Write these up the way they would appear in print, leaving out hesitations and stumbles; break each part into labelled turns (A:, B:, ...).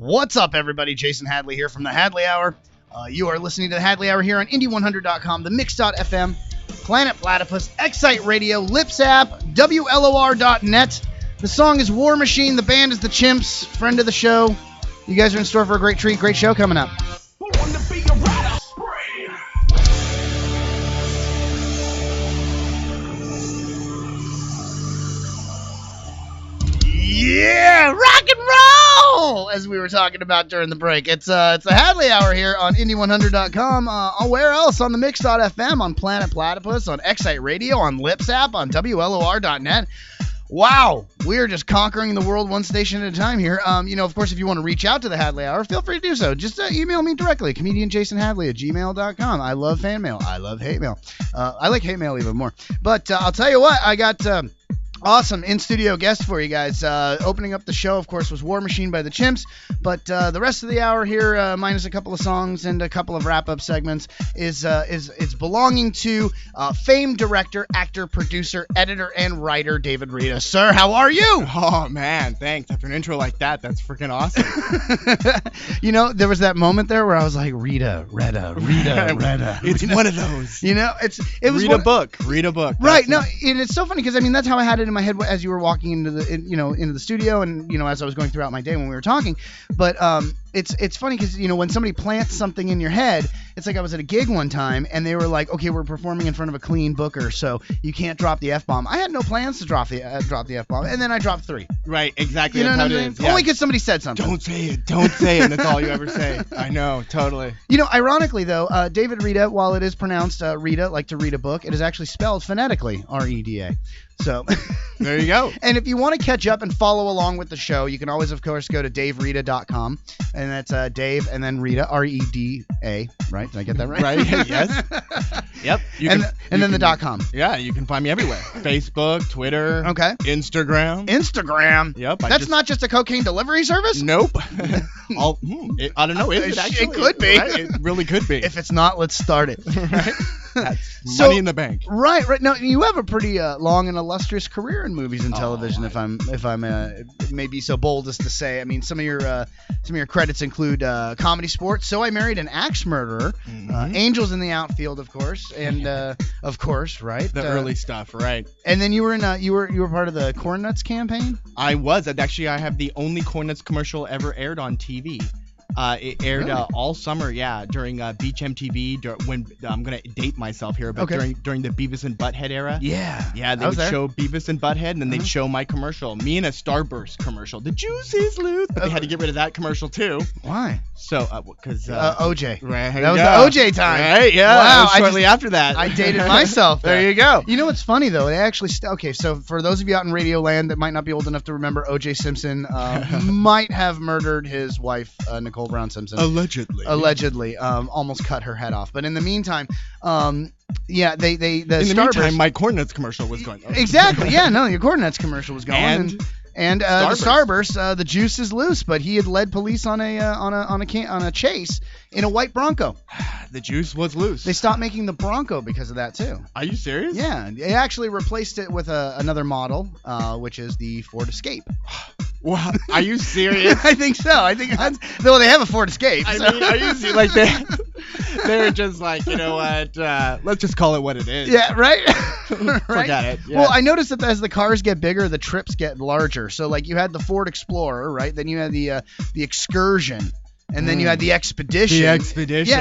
A: What's up, everybody? Jason Hadley here from the Hadley Hour. You are listening to the Hadley Hour here on Indie100.com, the Mix.fm, Planet Platypus, Excite Radio, Lips app, WLOR.net. The song is War Machine. The band is the Chimps, friend of the show. You guys are in store for a great treat, great show coming up. Yeah, rock and roll, as we were talking about during the break. It's the Hadley Hour here on Indie100.com. Where else? On the Mix.fm, on Planet Platypus, on Excite Radio, on Lips app, on WLOR.net. Wow, we are just conquering the world one station at a time here. Of course, if you want to reach out to the Hadley Hour, feel free to do so. Just email me directly, comedianjasonhadley@gmail.com. I love fan mail. I love hate mail. I like hate mail even more. But I'll tell you what, I got... awesome in-studio guest for you guys. Opening up the show, of course, was War Machine by the Chimps, but the rest of the hour here, minus a couple of songs and a couple of wrap-up segments, is belonging to famed director, actor, producer, editor, and writer David Reda. Sir, how are you?
B: Oh, man, thanks. After an intro like that, that's freaking awesome.
A: There was that moment there where I was like, Reda.
B: It's one of those.
A: It was
B: Read a book.
A: Right. No, and it's so funny because that's how I had it in my head as you were walking into the studio, and as I was going throughout my day when we were talking. But it's funny because when somebody plants something in your head, it's like I was at a gig one time and they were like, okay, we're performing in front of a clean booker, so you can't drop the F-bomb. I had no plans to drop the F-bomb, and then I dropped 3.
B: Right, exactly.
A: You know what I mean? Yeah. Only because somebody said something.
B: Don't say it. That's all you ever say. I know, totally.
A: Ironically though, David Reda, while it is pronounced Reda, like to read a book, it is actually spelled phonetically R-E-D-A. So
B: there you go.
A: And if you want to catch up and follow along with the show, you can always, of course, go to davereda.com, and that's Dave and then Reda, R-E-D-A, right? Did I get that right?
B: Right. Yes. Yep.
A: And then the .com.
B: Yeah, you can find me everywhere. Facebook, Twitter.
A: Okay.
B: Instagram. Yep.
A: That's not just a cocaine delivery service?
B: Nope. I don't know. Is it actually?
A: It could be.
B: Right? It really could be.
A: If it's not, let's start it.
B: Right. That's money in the bank.
A: Right. Now you have a pretty long and illustrious career in movies and television. If I'm maybe so bold as to say, I mean, some of your credits include comedy, sports. So I Married an Axe Murderer, Angels in the Outfield, of course, and of course, right,
B: the early stuff, right.
A: And then you were you were part of the Corn Nuts campaign.
B: I was. Actually, I have the only Corn Nuts commercial ever aired on TV. It aired all summer, during Beach MTV. When I'm gonna date myself here, but during the Beavis and Butthead era.
A: Yeah,
B: they would show Beavis and Butthead, and then they'd show my commercial, me in a Starburst commercial. The juice is loose, but they had to get rid of that commercial too.
A: Why?
B: So, because
A: OJ.
B: Right,
A: that was the OJ time.
B: Right? Yeah.
A: Wow.
B: Shortly after that,
A: I dated myself.
B: There you go.
A: You know what's funny though? They actually so for those of you out in Radio Land that might not be old enough to remember, OJ Simpson might have murdered his wife, Nicole Brown Simpson. Allegedly, almost cut her head off. But in the meantime,
B: in the meantime, my Corn Nuts commercial was going on.
A: Exactly. Yeah. No, your Corn Nuts commercial was going. And the
B: Starburst,
A: the juice is loose, but he had led police on a chase in a white Bronco.
B: The juice was loose.
A: They stopped making the Bronco because of that too.
B: Are you serious?
A: Yeah, they actually replaced it with another model, which is the Ford Escape.
B: Wow, are you serious?
A: I think so. Though they have a Ford Escape.
B: I mean, are you serious? Like they're just like, you know what? Let's just call it what it is.
A: Yeah, right.
B: Forget it. Yeah.
A: Well, I noticed that as the cars get bigger, the trips get larger. So like you had the Ford Explorer, right? Then you had the Excursion. And then you had the Expedition. Yeah,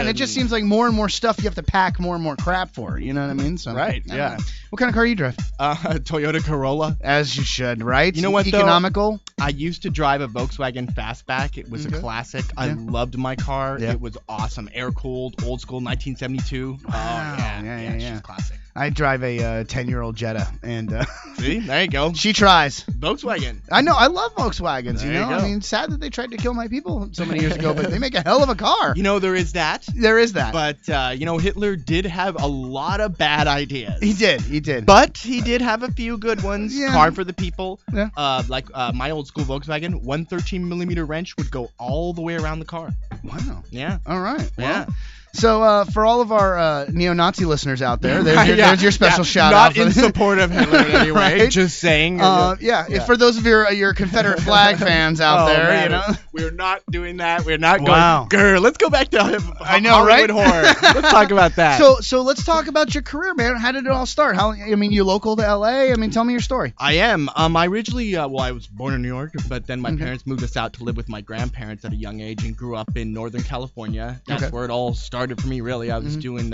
A: and it just seems like more and more stuff you have to pack more and more crap for. You know what I mean? So,
B: right, yeah.
A: What kind of car you drive?
B: Toyota Corolla.
A: As you should, right?
B: You know what,
A: economical?
B: I used to drive a Volkswagen Fastback. It was a classic. Yeah. I loved my car. Yeah. It was awesome. Air-cooled, old school, 1972. Wow. Yeah. She's classic.
A: I drive a 10-year-old Jetta, and
B: see, there you go.
A: She tries.
B: Volkswagen.
A: I know. I love Volkswagens.
B: There you know,
A: I mean, sad that they tried to kill my people so many years ago, but they make a hell of a car.
B: There is that.
A: There is that.
B: But Hitler did have a lot of bad ideas.
A: He did.
B: But he did have a few good ones.
A: Yeah.
B: Car for the people.
A: Yeah.
B: Like my old school Volkswagen, 113mm wrench would go all the way around the car.
A: Wow.
B: Yeah.
A: All right. Well,
B: yeah.
A: So for all of our neo-Nazi listeners out there, there's your special shout out.
B: Not in support of Hitler in any way. Right? Just saying.
A: If for those of your Confederate flag fans out there, man, you know,
B: we're not doing that. We're not going. Grr, let's go back to
A: I know,
B: Hollywood horror. Let's talk about that.
A: So let's talk about your career, man. How did it all start? You local to LA? I mean, tell me your story.
B: I am. I originally, I was born in New York, but then my parents moved us out to live with my grandparents at a young age and grew up in Northern California. That's where it all started for me, really. I was doing,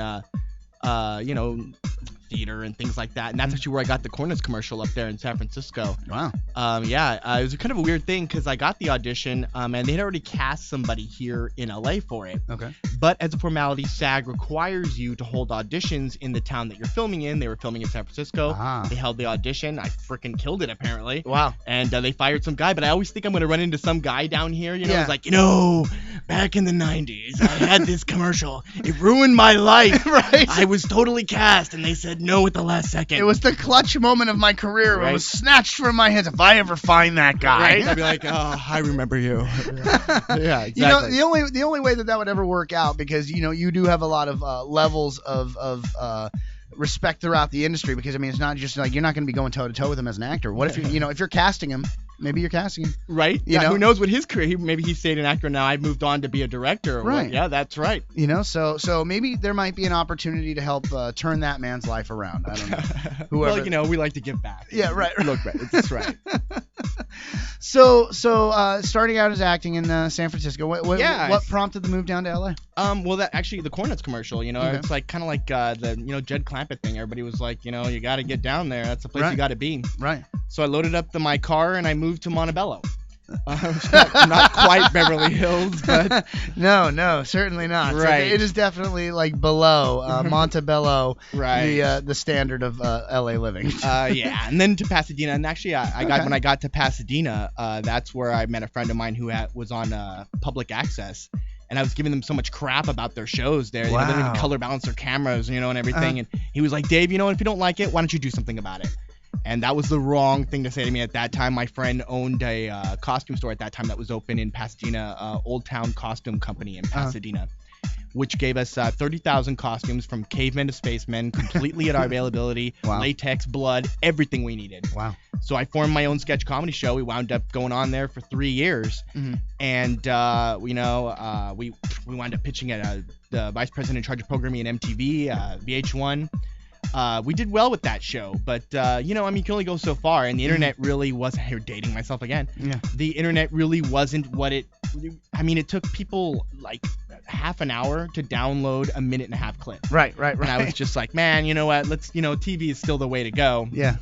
B: theater and things like that, and that's actually where I got the Cornets commercial up there in San Francisco.
A: Wow.
B: It was kind of a weird thing because I got the audition, and they had already cast somebody here in LA for it.
A: Okay.
B: But as a formality, SAG requires you to hold auditions in the town that you're filming in. They were filming in San Francisco. They held the audition. I freaking killed it, apparently.
A: Wow.
B: And they fired some guy, but I always think I'm going to run into some guy down here. You know, it's like, back in the 90s, I had this commercial. It ruined my life.
A: Right.
B: I was totally cast, and they said no at the last second.
A: It was the clutch moment of my career. Right. It was snatched from my hands. If I ever find that guy,
B: right? I'd be like, oh, I remember you. Yeah, exactly.
A: You know, the only way that would ever work out, because you do have a lot of levels of respect throughout the industry, because I mean, it's not just like you're not going to be going toe to toe with him as an actor. What if if you're casting him? Maybe you're casting him.
B: Right. Who knows what his career? Maybe he stayed an actor. Now I've moved on to be a director.
A: Right.
B: Well, yeah, that's right.
A: So maybe there might be an opportunity to help turn that man's life around. I don't know. Whoever.
B: Well, we like to give back.
A: Yeah, right.
B: Look, right. That's right.
A: So starting out as acting in San Francisco, what prompted the move down to LA?
B: That actually the Cornets commercial, it's like kind of like the Jed Clampett thing. Everybody was like, you got to get down there. That's the place you got to be.
A: Right.
B: So I loaded up my car and I moved to Montebello. Not quite Beverly Hills, but
A: no, certainly not.
B: Right.
A: So it is definitely like below Montebello,
B: right?
A: The standard of LA living.
B: And then to Pasadena, and actually when I got to Pasadena, that's where I met a friend of mine who was on public access. And I was giving them so much crap about their shows there.
A: Wow.
B: They didn't even color balance their cameras, and everything. And he was like, Dave, if you don't like it, why don't you do something about it? And that was the wrong thing to say to me at that time. My friend owned a costume store at that time that was open in Pasadena, Old Town Costume Company in Pasadena, which gave us 30,000 costumes from cavemen to spacemen, completely at our availability, latex, blood, everything we needed.
A: Wow.
B: So I formed my own sketch comedy show. We wound up going on there for 3 years. And, we wound up pitching at the vice president in charge of programming at MTV, VH1. We did well with that show, but you can only go so far, and the internet really wasn't. Here, dating myself again. Yeah. The internet really wasn't what it. It took people like half an hour to download a 1.5-minute clip.
A: Right.
B: And I was just like, man, you know what? Let's, TV is still the way to go.
A: Yeah.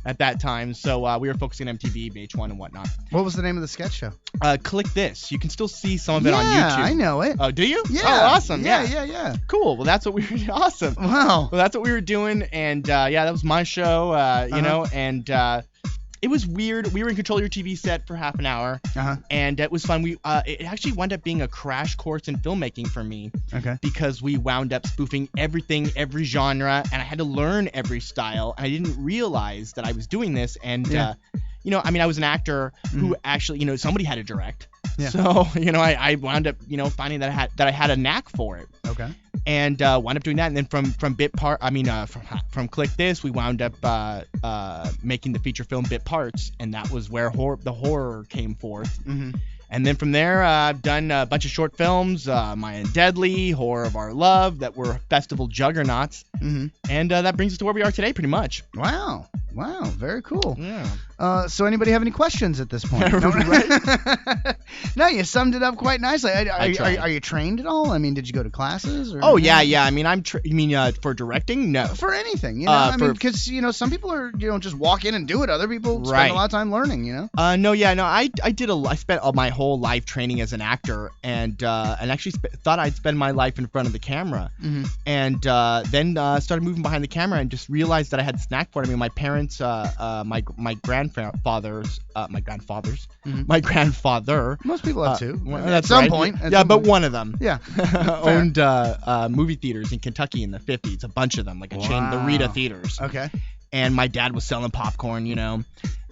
B: At that time, so we were focusing on MTV, VH1, and whatnot.
A: What was the name of the sketch show?
B: Click This. You can still see some of it on YouTube.
A: Yeah, I know it.
B: Oh, do you?
A: Yeah.
B: Oh, awesome.
A: Yeah.
B: Cool. Well, that's what we were. Awesome.
A: Wow.
B: Well, that's what we were doing, and that was my show. And it was weird. We were in control of your TV set for half an hour, and it was fun. It actually wound up being a crash course in filmmaking for me. Okay. Because we wound up spoofing everything, every genre, and I had to learn every style. And I didn't realize that I was doing this. And I was an actor who actually, somebody had to direct. Yeah. So, I wound up, finding that I had a knack for it. Okay. And wound up doing that, and then from Click This, we wound up making the feature film Bit Parts, and that was where the horror came forth. Mm-hmm. And then from there, I've done a bunch of short films, My and Deadly, Horror of Our Love, that were festival juggernauts. Mm-hmm. And that brings us to where we are today, pretty much.
A: Wow, very cool.
B: Yeah.
A: So anybody have any questions at this point? No, you summed it up quite nicely. Are you trained at all? Did you go to classes? Or
B: yeah. For directing? No.
A: For anything, because some people are just walk in and do it. Other people spend a lot of time learning.
B: I spent all my whole life training as an actor, and actually thought I'd spend my life in front of the camera, and then started moving behind the camera and just realized that I had this knack for it. My parents, my grandfather.
A: Most people have two.
B: At
A: some point.
B: But one of them.
A: Yeah.
B: Owned movie theaters in Kentucky in the 50s, a bunch of them, like a chain, the Reda theaters.
A: Okay.
B: And my dad was selling popcorn,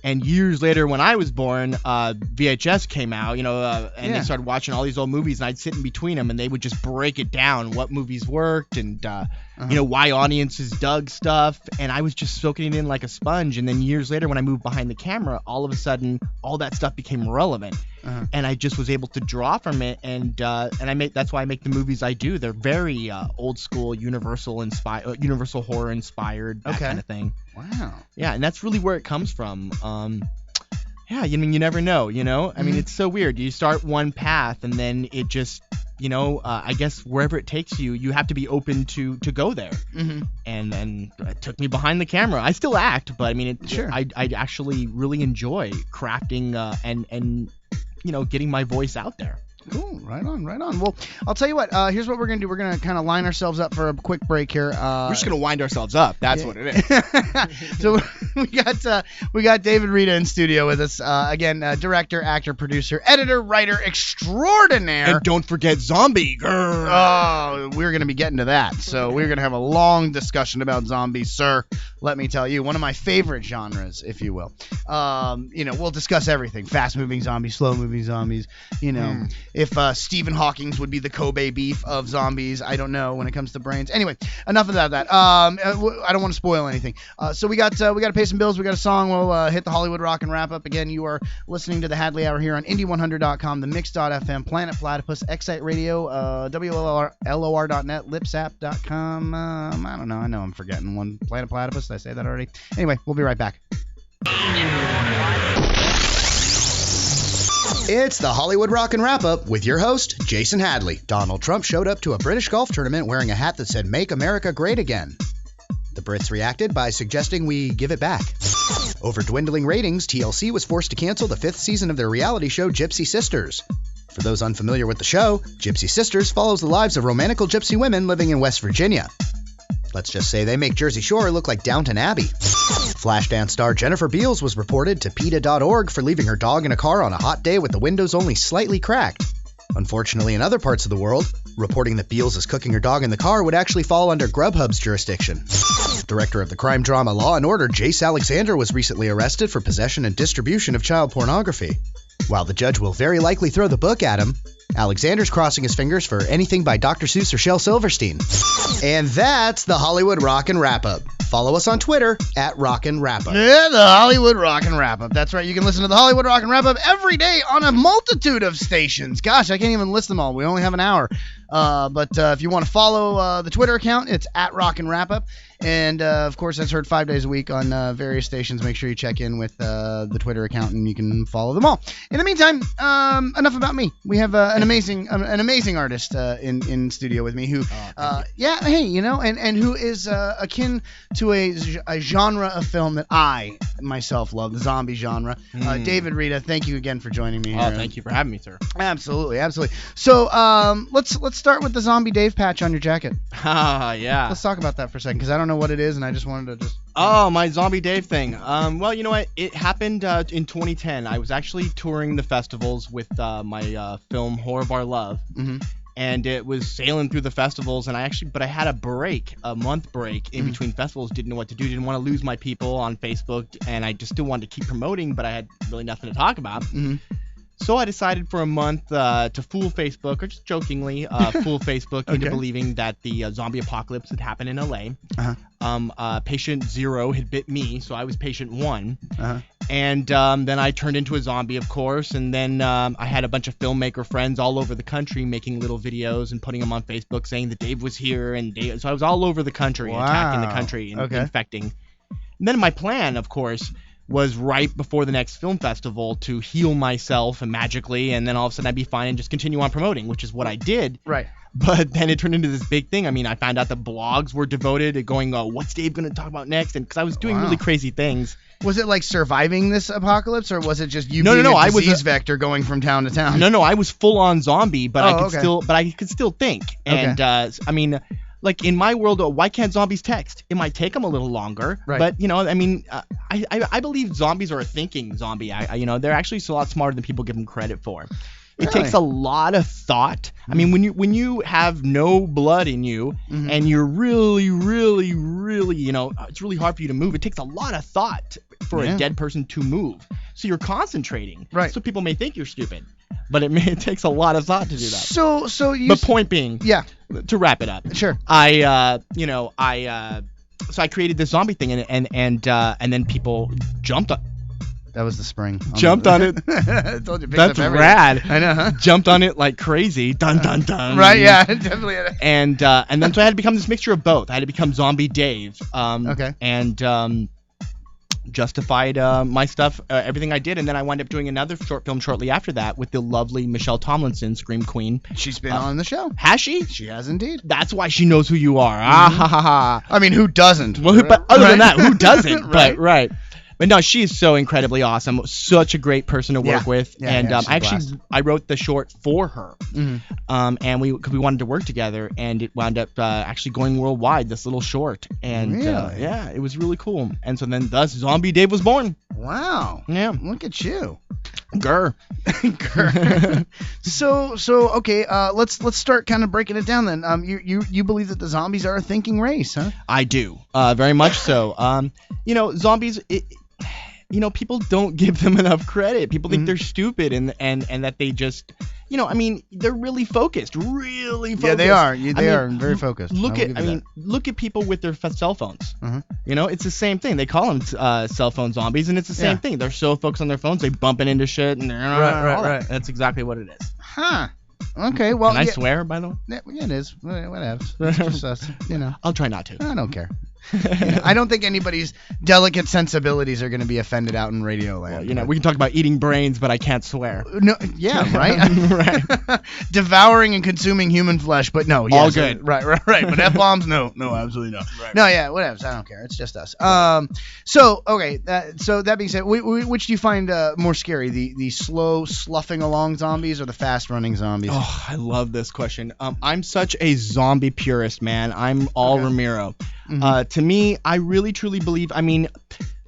B: And years later, when I was born, VHS came out, and they started watching all these old movies, and I'd sit in between them, and they would just break it down, what movies worked, and why audiences dug stuff, and I was just soaking it in like a sponge. And then years later, when I moved behind the camera, all of a sudden, all that stuff became relevant, and I just was able to draw from it, and that's why I make the movies I do. They're very old school, Universal horror inspired, that kind of thing.
A: Wow.
B: Yeah, and that's really where it comes from. You never know, I mean, it's so weird. You start one path, and then it just, I guess wherever it takes you, you have to be open to go there. And then it took me behind the camera. I still act, but I mean, I actually really enjoy crafting and getting my voice out there.
A: Cool. Right on. Well, I'll tell you what. Here's what we're going to do. We're going to kind of line ourselves up for a quick break here.
B: We're just going to wind ourselves up. That's what it is.
A: So we got David Reda in studio with us. Again, director, actor, producer, editor, writer extraordinaire.
B: And don't forget zombie.
A: Oh, we're going to be getting to that. So we're going to have a long discussion about zombies, sir. Let me tell you, one of my favorite genres, if you will. We'll discuss everything. Fast-moving zombies, slow-moving zombies, If Stephen Hawking's would be the Kobe beef of zombies, I don't know when it comes to brains. Anyway, enough of that. I don't want to spoil anything. So we got to pay some bills. We got a song. We'll hit the Hollywood Rock and wrap up. Again, you are listening to the Hadley Hour here on Indie100.com, the Mix.fm, Planet Platypus, Excite Radio, WLOR.net, Lipsap.com. I don't know. I know I'm forgetting one. Planet Platypus. Did I say that already? Anyway, we'll be right back. It's the Hollywood Rock and Wrap-Up with your host, Jason Hadley. Donald Trump showed up to a British golf tournament wearing a hat that said, "Make America Great Again." The Brits reacted by suggesting we give it back. Over dwindling ratings, TLC was forced to cancel the 5th season of their reality show, Gypsy Sisters. For those unfamiliar with the show, Gypsy Sisters follows the lives of romantical gypsy women living in West Virginia. Let's just say they make Jersey Shore look like Downton Abbey. Flashdance star Jennifer Beals was reported to PETA.org for leaving her dog in a car on a hot day with the windows only slightly cracked. Unfortunately, in other parts of the world, reporting that Beals is cooking her dog in the car would actually fall under Grubhub's jurisdiction. Director of the crime drama Law & Order, Jace Alexander, was recently arrested for possession and distribution of child pornography. While the judge will very likely throw the book at him, Alexander's crossing his fingers for anything by Dr. Seuss or Shel Silverstein. And that's the Hollywood Rock and Wrap-Up. Follow us on Twitter at Rock and Wrap-Up. Yeah, the Hollywood Rock and Wrap-Up. That's right. You can listen to the Hollywood Rock and Wrap-Up every day on a multitude of stations. Gosh, I can't even list them all. We only have an hour. But if you want to follow the Twitter account, it's at Rock and Wrap-Up. And, of course, that's heard 5 days a week on various stations. Make sure you check in with the Twitter account, and you can follow them all. In the meantime, enough about me. We have an amazing artist in studio with me who, and who is akin to a genre of film that I myself love, the zombie genre. David Reda, thank you again for joining me here.
B: Oh, thank you for having me, sir.
A: Absolutely. So let's start with the Zombie Dave patch on your jacket.
B: Yeah.
A: Let's talk about that for a second, because I don't know what it is, and I just wanted to just...
B: Oh, my Zombie Dave thing. Well, you know what? It happened in 2010. I was actually touring the festivals with my film Horror Bar Love. Mm-hmm. And it was sailing through the festivals, and I had a month break in between festivals. Didn't know what to do. Didn't want to lose my people on Facebook, and I just still wanted to keep promoting, but I had really nothing to talk about. Mm-hmm. So I decided for a month to fool Facebook, or just jokingly fool Facebook into believing that the zombie apocalypse had happened in LA. Uh-huh. Patient 0 had bit me, so I was patient 1. Uh-huh. And then I turned into a zombie, of course, and then I had a bunch of filmmaker friends all over the country making little videos and putting them on Facebook saying that Dave was here, and so I was all over the country, attacking the country and infecting. And then my plan, of course, was right before the next film festival to heal myself and magically, and then all of a sudden I'd be fine and just continue on promoting, which is what I did. Right. But then it turned into this big thing. I mean, I found out the blogs were devoted to going, what's Dave going to talk about next? And because I was doing really crazy things. Was it like surviving this apocalypse, or was it just you being a disease vector going from town to town? No, I was full on zombie, but I could still think. And I mean, like in my world, why can't zombies text? It might take them a little longer, but I mean, I believe zombies are a thinking zombie. They're actually a lot smarter than people give them credit for. It takes a lot of thought. I mean, when you have no blood in you and you're really, really, really, it's really hard for you to move. It takes a lot of thought for a dead person to move. So you're concentrating.
A: Right.
B: So people may think you're stupid, but it takes a lot of thought to do that.
A: So
B: point being, to wrap it up.
A: Sure.
B: So I created this zombie thing and then people jumped on.
A: That was the spring.
B: Jumped on it.
A: I told you.
B: That's rad.
A: I know. Huh?
B: Jumped on it like crazy. Dun dun dun.
A: Right. Yeah. Definitely.
B: And then so I had to become this mixture of both. I had to become Zombie Dave.
A: Okay.
B: And justified my stuff, everything I did, and then I wound up doing another short film shortly after that with the lovely Michelle Tomlinson, Scream Queen.
A: She's been on the show.
B: Has she?
A: She has indeed.
B: That's why she knows who you are. Ah ha ha ha.
A: I mean, who doesn't?
B: Well, but other than that, who doesn't?
A: Right.
B: But no, she is so incredibly awesome. Such a great person to work with. And I wrote the short for her. And we wanted to work together, and it wound up actually going worldwide, this little short. And it was really cool. And so then thus Zombie Dave was born.
A: Wow.
B: Yeah.
A: Look at you.
B: Grr.
A: So okay, let's start kind of breaking it down then. You believe that the zombies are a thinking race, huh?
B: I do. Very much so. Zombies people don't give them enough credit. People think they're stupid and that they just they're really focused. Yeah,
A: they are. They are very focused.
B: Look at people with their cell phones. It's the same thing. They call them cell phone zombies, and it's the same thing. They're so focused on their phones, they bumping into shit and right. That's exactly what it is.
A: Huh. Okay, well...
B: Can I swear, by the way?
A: Yeah, it is. Whatever. It's just us,
B: I'll try not to.
A: I don't care. I don't think anybody's delicate sensibilities are going to be offended out in radio land.
B: Well, we can talk about eating brains, but I can't swear.
A: No, yeah, right?
B: Right.
A: Devouring and consuming human flesh, but no.
B: All good.
A: Right. But F-bombs, no, absolutely no.
B: Right.
A: No, yeah, whatever. I don't care. It's just us. So that being said, which do you find more scary, the slow sloughing along zombies or the fast running zombies?
B: Oh, I love this question. I'm such a zombie purist, man. I'm all Ramiro. To me, I really truly believe,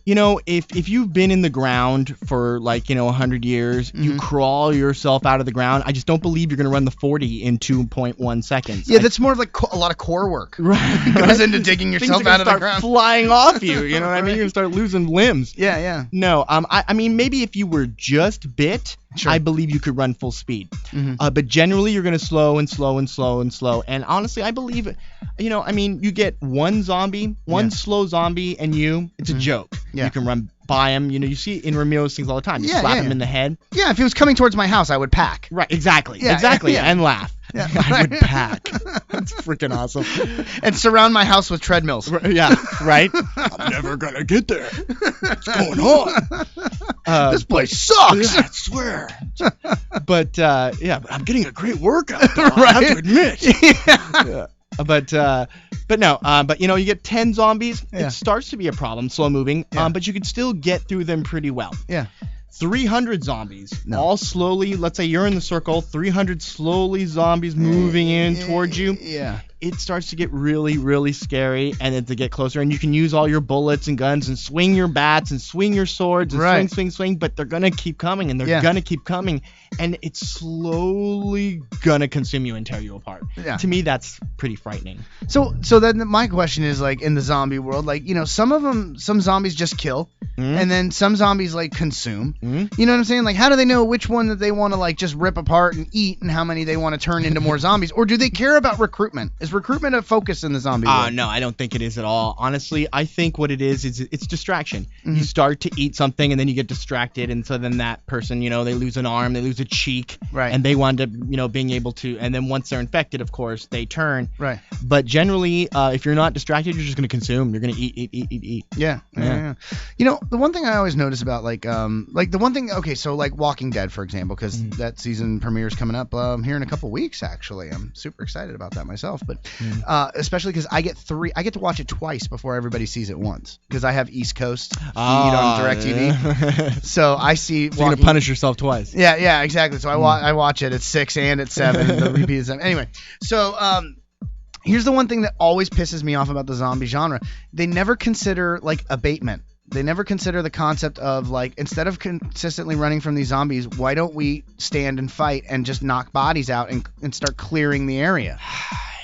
B: if you've been in the ground for 100 years, you crawl yourself out of the ground. I just don't believe you're going to run the 40 in 2.1 seconds.
A: Yeah, that's more of a lot of core work.
B: Right.
A: Goes into digging yourself out of the ground.
B: Start flying off you. You know what I mean? You're going to start losing limbs.
A: Yeah.
B: No, maybe if you were just bit, sure. I believe you could run full speed. But generally, you're going to slow. And honestly, I believe, you get one zombie, slow zombie, and it's a joke. Yeah. You can run by him. You see in Ramiro's things all the time. You slap him in the head.
A: Yeah, if he was coming towards my house, I would pack.
B: Right, exactly. And laugh. Yeah, I would pack. That's freaking awesome.
A: And surround my house with treadmills.
B: Yeah, right? I'm never going to get there. What's going on?
A: This place sucks.
B: Yeah, I swear. But I'm getting a great workout, though, I have to admit. Yeah. But you get 10 zombies. Yeah. It starts to be a problem, slow moving. Yeah. But you can still get through them pretty well.
A: Yeah.
B: 300 zombies, all slowly. Let's say you're in the circle. 300 slowly zombies moving in towards you.
A: Yeah.
B: It starts to get really, really scary, and then to get closer, and you can use all your bullets and guns and swing your bats and swing your swords and swing, but they're gonna keep coming, and they're gonna keep coming, and it's slowly gonna consume you and tear you apart. Yeah. To me, that's pretty frightening.
A: So then my question is, in the zombie world, some zombies just kill, and then some zombies consume. You know what I'm saying? How do they know which one that they want to just rip apart and eat, and how many they want to turn into more zombies, or do they care about recruitment? Is recruitment a focus in the zombie world?
B: No, I don't think it is at all. Honestly, I think what it is it's distraction. You start to eat something and then you get distracted, and so then that person, they lose an arm, they lose a cheek,
A: right?
B: And they wind up, being able to, and then once they're infected, of course, they turn.
A: Right.
B: But generally, if you're not distracted, you're just going to consume. You're going to eat.
A: Yeah. The one thing I always notice about the one thing, so Walking Dead, for example, because that season premiere is coming up here in a couple weeks. Actually, I'm super excited about that myself. But especially because I get to watch it twice before everybody sees it once, because I have East Coast feed on DirecTV. So I see.
B: So you're gonna punish yourself twice.
A: Yeah, exactly. So I watch it at 6 and at 7. The repeat is 7. Anyway, so here's the one thing that always pisses me off about the zombie genre: they never consider abatement. They never consider the concept of, like, instead of consistently running from these zombies, why don't we stand and fight and just knock bodies out and start clearing the area?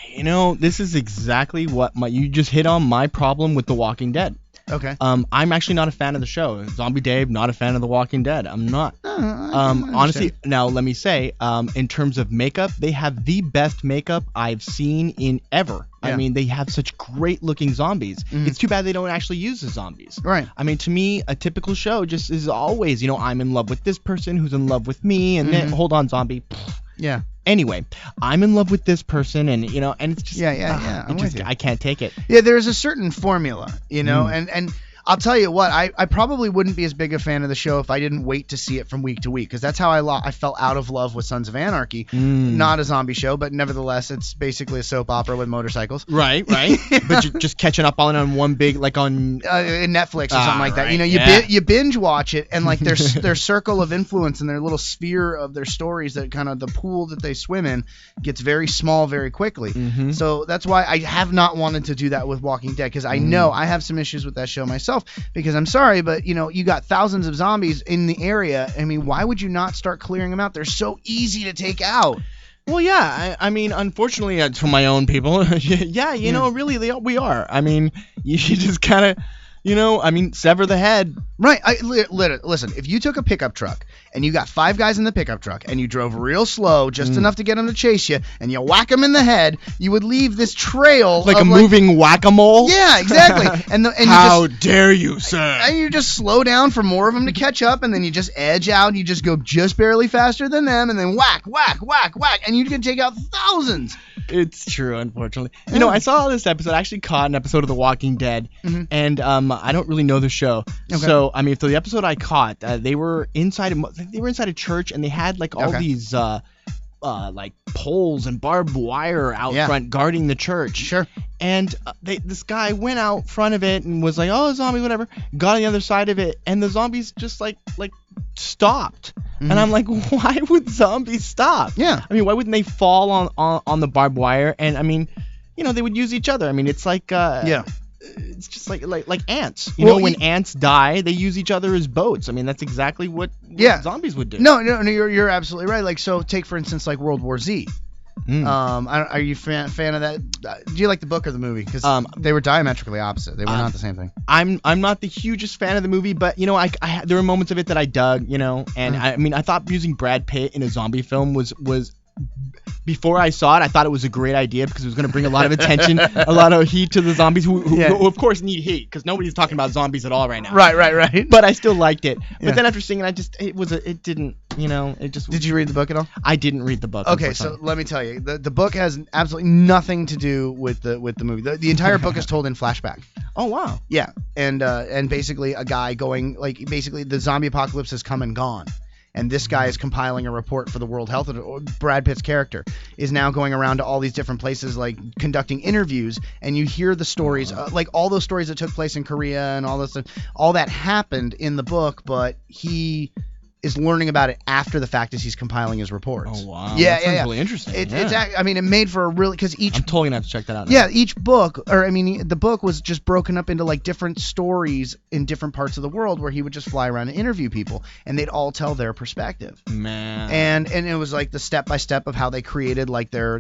B: You know, this is exactly what you just hit on my problem with The Walking Dead.
A: Okay.
B: I'm actually not a fan of the show. Zombie Dave, not a fan of The Walking Dead. I'm not. Honestly, now let me say, in terms of makeup, they have the best makeup I've seen in ever. Yeah. I mean, they have such great looking zombies. Mm-hmm. It's too bad they don't actually use the zombies.
A: Right.
B: I mean, to me, a typical show just is always, you know, I'm in love with this person who's in love with me, and then, hold on, zombie.
A: Yeah.
B: Anyway, I'm in love with this person, and you know, and it's just
A: I
B: can't take it.
A: Yeah, there's a certain formula, you know, and I'll tell you what, I probably wouldn't be as big a fan of the show if I didn't wait to see it from week to week, because that's how I fell out of love with Sons of Anarchy. Not a zombie show, but nevertheless, it's basically a soap opera with motorcycles. Right.
B: But you're just catching up on one big, like on
A: Netflix or something like that. You know, you binge watch it, and like their circle of influence and their little sphere of their stories, that kind of the pool that they swim in, gets very small very quickly. Mm-hmm. So that's why I have not wanted to do that with Walking Dead, because I know I have some issues with that show myself. Because I'm sorry, but you know, you got thousands of zombies in the area. I mean, why would you not start clearing them out? They're so easy to take out.
B: Well, yeah. I mean, unfortunately, for my own people, you know, really, we are. I mean, you just kind of, you know, I mean, sever the head.
A: Right. Listen, if you took a pickup truck and you got 5 guys in the pickup truck and you drove real slow, just enough to get them to chase you, and you whack them in the head, you would leave this trail
B: like a moving whack-a-mole.
A: Yeah, exactly. And
B: how dare you, sir?
A: And you just slow down for more of them to catch up, and then you just edge out, and you just go just barely faster than them, and then whack, and you can take out thousands.
B: It's true, unfortunately. You know, I saw this episode. I actually caught an episode of The Walking Dead, and I don't really know the show. Okay. So, I mean, for the episode I caught, they were inside a church, and they had like all these like poles and barbed wire out front guarding the church. Sure. And this guy went out front of it and was like, "Oh, zombie, whatever." Got on the other side of it, and the zombies just like stopped. And I'm like, why would zombies stop? Yeah. I mean, why wouldn't they fall on the barbed wire? And I mean, you know, they would use each other. I mean, it's like it's just like ants. You know, when ants die, they use each other as boats. I mean, that's exactly what zombies would do.
A: No, you're absolutely right. Like, so take for instance like World War Z. Are you fan of that? Do you like the book or the movie? Because they were diametrically opposite. They were not the same thing.
B: I'm not the hugest fan of the movie, but you know, there were moments of it that I dug. You know, and I mean, I thought using Brad Pitt in a zombie film was. Before I saw it, I thought it was a great idea because it was going to bring a lot of attention, a lot of heat to the zombies who of course need heat, because nobody's talking about zombies at all right now.
A: Right.
B: But I still liked it. Yeah. But then after seeing it, it didn't, you know, it just.
A: Did you read the book at all?
B: I didn't read the book.
A: Okay, so let me tell you, the book has absolutely nothing to do with the movie. The entire book is told in flashback.
B: Oh wow.
A: Yeah, and basically a guy going, like, basically the zombie apocalypse has come and gone. And this guy is compiling a report for the World Health. Brad Pitt's character is now going around to all these different places, like conducting interviews, and you hear the stories, like all those stories that took place in Korea and all this stuff. All that happened in the book, but he is learning about it after the fact as he's compiling his reports.
B: Oh wow! Yeah, that's really interesting.
A: I mean, it made for a really, because each.
B: I'm totally gonna have to check that out now.
A: Yeah, each book, the book was just broken up into like different stories in different parts of the world where he would just fly around and interview people, and they'd all tell their perspective. Man. And it was like the step by step of how they created like their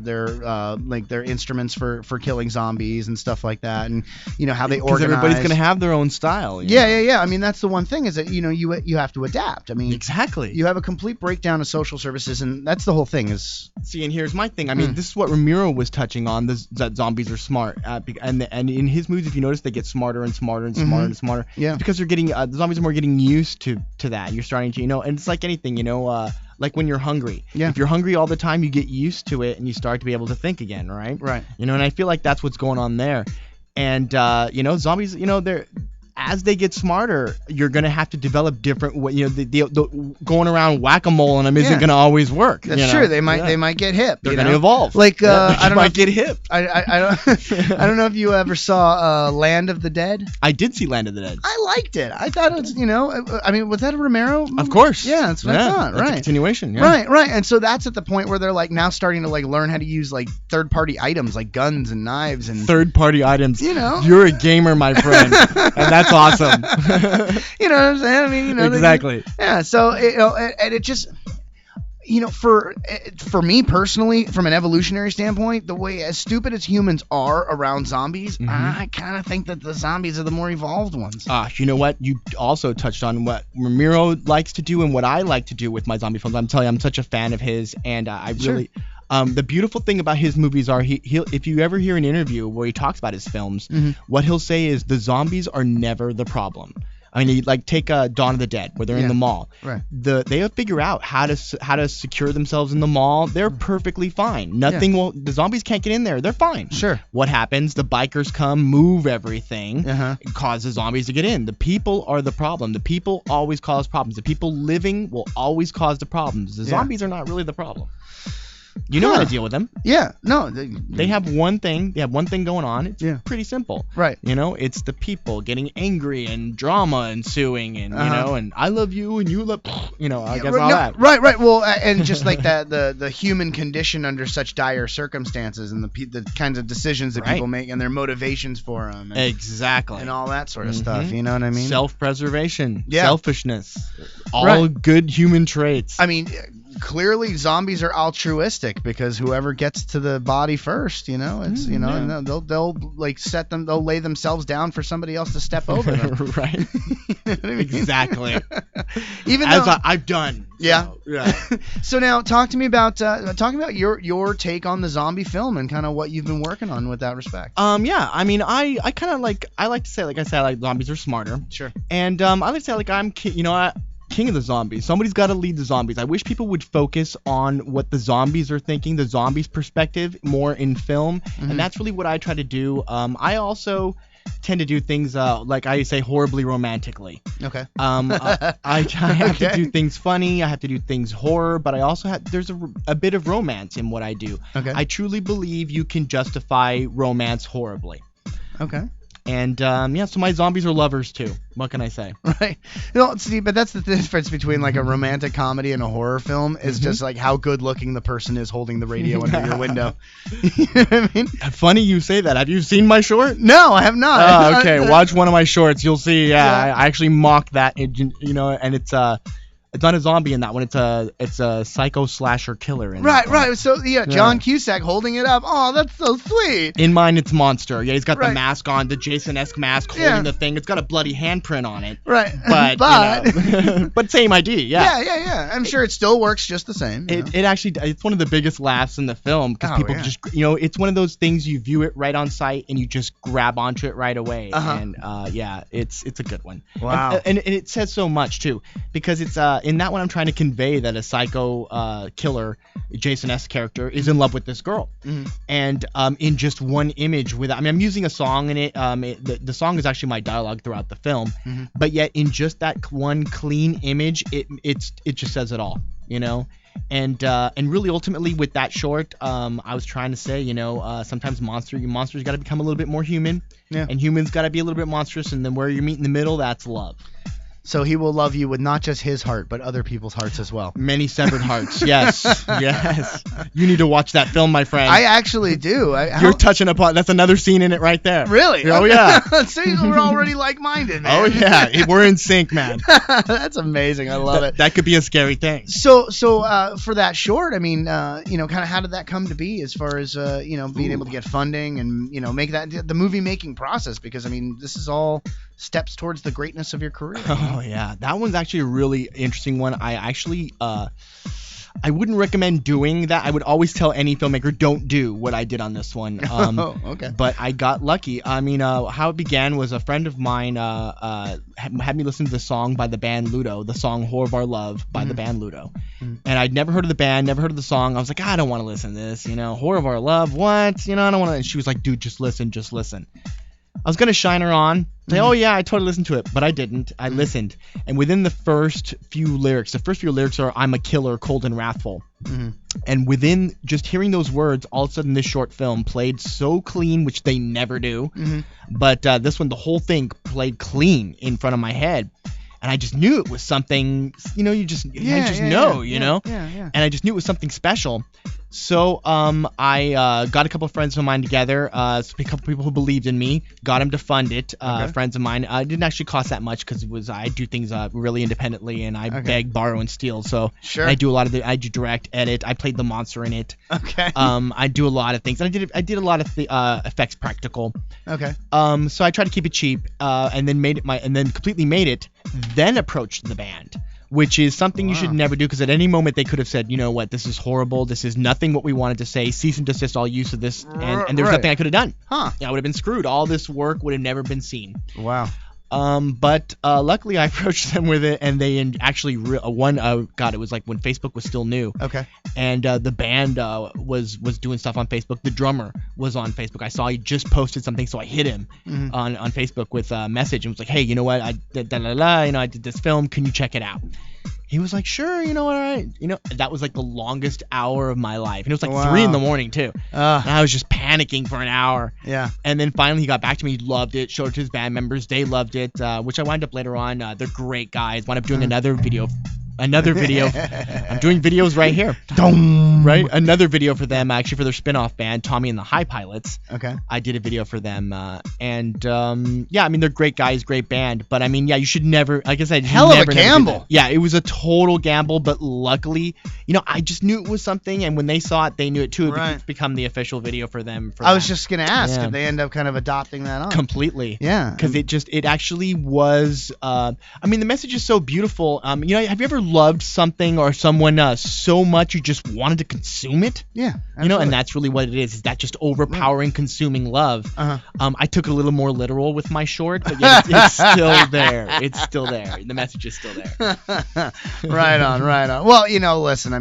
A: instruments for killing zombies and stuff like that, and you know how they organize.
B: Because everybody's gonna have their own style.
A: Yeah. I mean, that's the one thing, is that, you know, you have to adapt. I mean.
B: Exactly.
A: You have a complete breakdown of social services, and that's the whole thing.
B: See, and here's my thing. I mean, this is what Ramiro was touching on, that zombies are smart. And in his movies, if you notice, they get smarter and smarter and smarter and smarter. Yeah. It's because they're getting the zombies are more getting used to that. You're starting to, you know, and it's like anything, you know, like when you're hungry. Yeah. If you're hungry all the time, you get used to it, and you start to be able to think again, right? Right. You know, and I feel like that's what's going on there. And you know, zombies, you know, as they get smarter, you're gonna have to develop different. You know, the going around whack-a-mole on them isn't gonna always work.
A: That's true. They might get hip.
B: They're gonna evolve.
A: Like
B: I don't might get hip.
A: I don't know if you ever saw Land of the Dead.
B: I did see Land of the Dead.
A: I liked it. I thought it was, you know, I mean, was that a Romero movie?
B: Of course.
A: Yeah, that's what I thought.
B: That's
A: right.
B: A continuation. Yeah.
A: Right. And so that's at the point where they're like now starting to like learn how to use like third-party items like guns and knives and
B: third-party items.
A: You know,
B: you're a gamer, my friend, and that's awesome.
A: You know what I'm saying? I mean, you know,
B: exactly.
A: Yeah. So and it just, for me personally, from an evolutionary standpoint, the way as stupid as humans are around zombies, I kind of think that the zombies are the more evolved ones.
B: You know what? You also touched on what Ramiro likes to do and what I like to do with my zombie films. I'm telling you, I'm such a fan of his, and I really. The beautiful thing about his movies are he'll if you ever hear an interview where he talks about his films, what he'll say is the zombies are never the problem. I mean, like take Dawn of the Dead, where they're in the mall.
A: Right.
B: They'll figure out how to secure themselves in the mall. They're perfectly fine. Nothing will. The zombies can't get in there. They're fine.
A: Sure.
B: What happens? The bikers come, move everything, and cause the zombies to get in. The people are the problem. The people always cause problems. The people living will always cause the problems. The zombies are not really the problem. You know how to deal with them.
A: Yeah. No.
B: They have one thing. They have one thing going on. It's pretty simple.
A: Right.
B: You know, it's the people getting angry and drama ensuing and, you know, and I love you and you love, you know, I guess all that.
A: Right. Well, and just like that, the human condition under such dire circumstances and the kinds of decisions that people make and their motivations for them. And,
B: exactly.
A: And all that sort of stuff. You know what I mean?
B: Self-preservation. Selfishness. All
A: Right.
B: good human traits.
A: I mean, clearly zombies are altruistic because whoever gets to the body first, you know, it's and they'll like they'll lay themselves down for somebody else to step over them.
B: Right.
A: You know what I mean?
B: Exactly.
A: Even
B: as
A: though
B: I've done.
A: Yeah.
B: So, yeah.
A: So now talk to me about your take on the zombie film and kind of what you've been working on with that respect.
B: Yeah, I mean, I kind of like to say, like I said, like zombies are smarter.
A: Sure.
B: And I like to say, like I'm king of the zombies. Somebody's got to lead the zombies. I wish people would focus on what the zombies are thinking, the zombies' perspective, more in film, and that's really what I try to do. I also tend to do things like I say horribly romantically.
A: Okay.
B: I have to do things funny. I have to do things horror, but I also have there's a bit of romance in what I do.
A: Okay.
B: I truly believe you can justify romance horribly.
A: Okay.
B: And so my zombies are lovers too. What can I say?
A: Right. See, but that's the difference between like a romantic comedy and a horror film is just like how good looking the person is holding the radio under your window. You know what I mean?
B: Funny you say that. Have you seen my short?
A: No, I have not.
B: Okay, watch one of my shorts. You'll see. I actually mock that. You know, and it's not a zombie in that one. It's a psycho slasher killer in that one.
A: Right. So John Cusack holding it up. Oh, that's so sweet.
B: In mine, it's Monster. Yeah, he's got the mask on, the Jason-esque mask, holding the thing. It's got a bloody handprint on it.
A: Right.
B: But you know, but same idea.
A: Yeah. I'm sure it still works just the same.
B: It actually, it's one of the biggest laughs in the film because people just, you know, it's one of those things you view it right on sight and you just grab onto it right away. And it's a good one.
A: Wow.
B: And it says so much too because it's in that one, I'm trying to convey that a psycho killer, Jason-esque character, is in love with this girl. And in just one image, I'm using a song in it. The song is actually my dialogue throughout the film, but yet in just that one clean image, it just says it all, you know. And really, ultimately, with that short, I was trying to say, you know, sometimes monsters got to become a little bit more human, and humans got to be a little bit monstrous, and then where you meet in the middle, that's love.
A: So he will love you with not just his heart, but other people's hearts as well.
B: Many severed hearts. Yes. You need to watch that film, my friend.
A: I actually do.
B: You're touching upon. That's another scene in it right there.
A: Really?
B: Oh yeah.
A: See, we're already like-minded, man.
B: Oh yeah, we're in sync, man.
A: That's amazing. I love it.
B: That could be a scary thing.
A: So for that short, I mean, you know, kind of how did that come to be as far as you know, being able to get funding and you know make that the movie making process? Because I mean, this is all steps towards the greatness of your career.
B: Oh yeah, that one's actually a really interesting one. I actually I wouldn't recommend doing that. I would always tell any filmmaker, don't do what I did on this one.
A: Okay.
B: But I got lucky. I mean, how it began was a friend of mine had me listen to the song by the band Ludo, the song "Whore of Our Love" by the band Ludo. And I'd never heard of the band, never heard of the song. I was like, I don't want to listen to this, you know, "Whore of Our Love," what? You know, I don't want to. And she was like, dude, just listen. I was going to shine her on, say, oh yeah, I totally listened to it, but I didn't. I listened. And within the first few lyrics are, I'm a killer, cold and wrathful. And within just hearing those words, all of a sudden this short film played so clean, which they never do. But this one, the whole thing played clean in front of my head. And I just knew it was something, you know, you know. And I just knew it was something special. So I got a couple of friends of mine together, a couple people who believed in me, got them to fund it. Friends of mine. It didn't actually cost that much because I do things really independently, and I beg, borrow, and steal. So
A: sure.
B: I do I do direct, edit. I played the monster in it.
A: Okay.
B: I do a lot of things. I did a lot of effects practical.
A: Okay.
B: So I tried to keep it cheap, and then completely made it. Then approached the band. Which is something you should never do, because at any moment they could have said, you know what, this is horrible, this is nothing what we wanted to say, cease and desist all use of this, and there's nothing I could have done.
A: Huh.
B: I would have been screwed. All this work would have never been seen.
A: Wow.
B: But luckily I approached them with it, and they actually it was like when Facebook was still new.
A: Okay.
B: And the band was doing stuff on Facebook. The drummer was on Facebook. I saw he just posted something, so I hit him on Facebook with a message and was like, hey, you know what, I did I did this film, can you check it out? He was like, sure, you know what, all right. That was like the longest hour of my life. And it was like 3 a.m, too. And I was just panicking for an hour.
A: Yeah.
B: And then finally he got back to me. He loved it, showed it to his band members. They loved it, which I wound up later on. They're great guys. Wound up doing another video. I'm doing videos right here. Right? Another video for them, actually, for their spin-off band, Tommy and the High Pilots.
A: Okay.
B: I did a video for them. They're great guys, great band. But, you should never, like I said,
A: hell of a gamble.
B: Yeah, it was a total gamble. But luckily, I just knew it was something. And when they saw it, they knew it, too. It's become the official video for them.
A: I was just going to ask, did they end up kind of adopting that on?
B: Completely.
A: Yeah.
B: Because it actually was, the message is so beautiful. Have you ever loved something or someone so much you just wanted to consume it?
A: Yeah, absolutely.
B: And that's really what it is that just overpowering consuming love. I took it a little more literal with my short, but it's still there. It's still there. The message is still there.
A: Right on. Well, listen,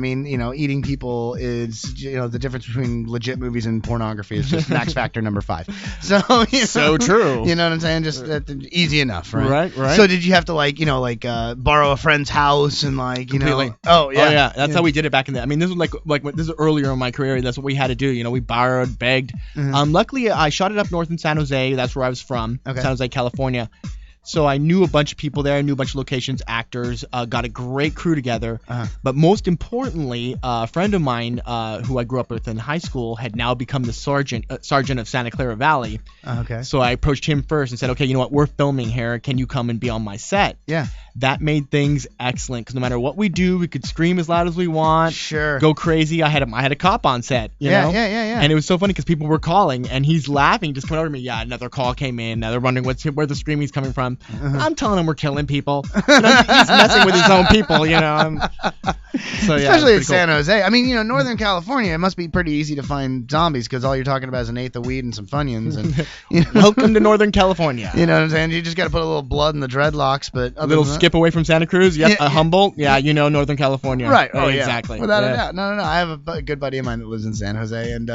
A: eating people is, the difference between legit movies and pornography is just Max Factor number 5. So,
B: so true.
A: You know what I'm saying? Just easy enough, right?
B: Right.
A: So did you have to borrow a friend's house and
B: Completely.
A: Oh yeah.
B: That's how we did it back in the. This was this is earlier in my career. That's what we had to do. We borrowed, begged. Luckily, I shot it up north in San Jose. That's where I was from. Okay. San Jose, California. So I knew a bunch of people there. I knew a bunch of locations, actors. Got a great crew together. But most importantly, a friend of mine who I grew up with in high school had now become the sergeant of Santa Clara Valley.
A: Okay.
B: So I approached him first and said, okay, you know what? We're filming here. Can you come and be on my set?
A: Yeah.
B: That made things excellent, because no matter what we do, we could scream as loud as we want.
A: Sure.
B: Go crazy. I had a cop on set. You know?
A: Yeah.
B: And it was so funny because people were calling, and he's laughing, just coming over to me. Yeah, another call came in. Now they're wondering where the screaming's coming from. I'm telling him we're killing people. He's messing with his own people. So yeah.
A: Especially in San Jose. Northern California, it must be pretty easy to find zombies because all you're talking about is an eighth of weed and some Funyuns. And
B: welcome to Northern California.
A: You know what I'm saying? You just got to put a little blood in the dreadlocks, but
B: a little skip away from Santa Cruz. Yep, Humboldt. Yeah, Northern California.
A: Right. Oh, yeah.
B: Exactly.
A: Without a doubt. No. I have a good buddy of mine that lives in San Jose, and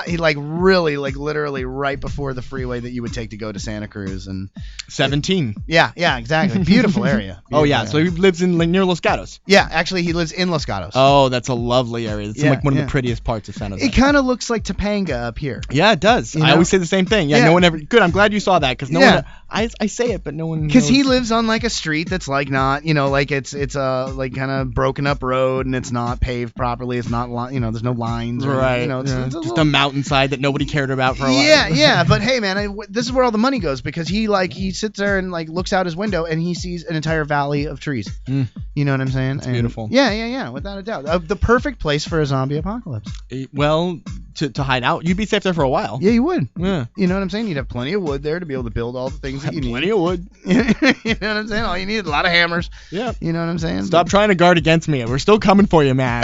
A: he really literally right before the freeway that you would take to go to Santa Cruz, and
B: 17.
A: Yeah, exactly. Beautiful area.
B: So he lives near Los Gatos.
A: Yeah, actually he lives in Los Gatos.
B: Oh, that's a lovely area. It's one of the prettiest parts of San Jose.
A: It kind of looks like Topanga up here.
B: Yeah, it does. I always say the same thing. Yeah, no one ever. Good. I'm glad you saw that, because no one. I say it, but no one.
A: Because he lives on a street that's not, it's a kind of broken up road, and it's not paved properly. It's not, there's no lines.
B: Right.
A: It's
B: just a mountainside that nobody cared about for a while.
A: Yeah. But hey, man, this is where all the money goes, because he sits there and looks out his window and he sees an entire valley of trees. You know what I'm saying?
B: It's beautiful.
A: Yeah. Without a doubt, the perfect place for a zombie apocalypse.
B: Well, to hide out, you'd be safe there for a while.
A: Yeah, you would.
B: Yeah.
A: You know what I'm saying? You'd have plenty of wood there to be able to build all the things that you need.
B: Plenty of wood.
A: You know what I'm saying? All you need is a lot of hammers.
B: Yeah.
A: You know what I'm saying?
B: Stop trying to guard against me. We're still coming for you, man.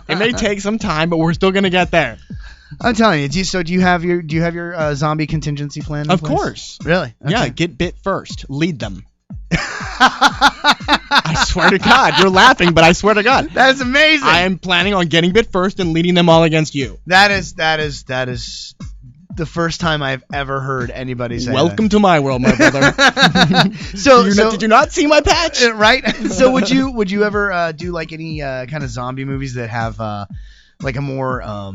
B: It may take some time, but we're still gonna get there.
A: I'm telling you. Do you have your zombie contingency plan in
B: Of
A: place?
B: Course.
A: Really? Okay.
B: Yeah. Get bit first. Lead them. I swear to God, you're laughing, but I swear to God,
A: that is amazing.
B: I am planning on getting bit first and leading them all against you.
A: That is the first time I've ever heard anybody say
B: Welcome to my world, my brother. Did you not see my patch?
A: Right. So would you ever do any kind of zombie movies that have a more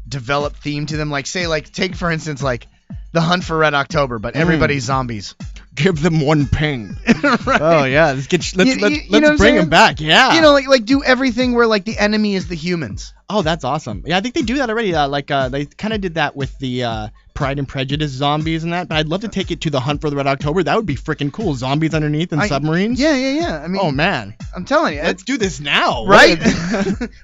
A: developed theme to them? Take for instance The Hunt for Red October, but everybody's zombies.
B: Give them one ping.
A: Right.
B: Oh yeah, let's bring him back. Yeah.
A: Like do everything where like the enemy is the humans.
B: Oh, that's awesome. Yeah, I think they do that already. They kind of did that with the Pride and Prejudice zombies and that. But I'd love to take it to the Hunt for the Red October. That would be freaking cool. Zombies underneath and submarines.
A: Yeah. I mean,
B: oh man,
A: I'm telling you,
B: let's do this now.
A: Right?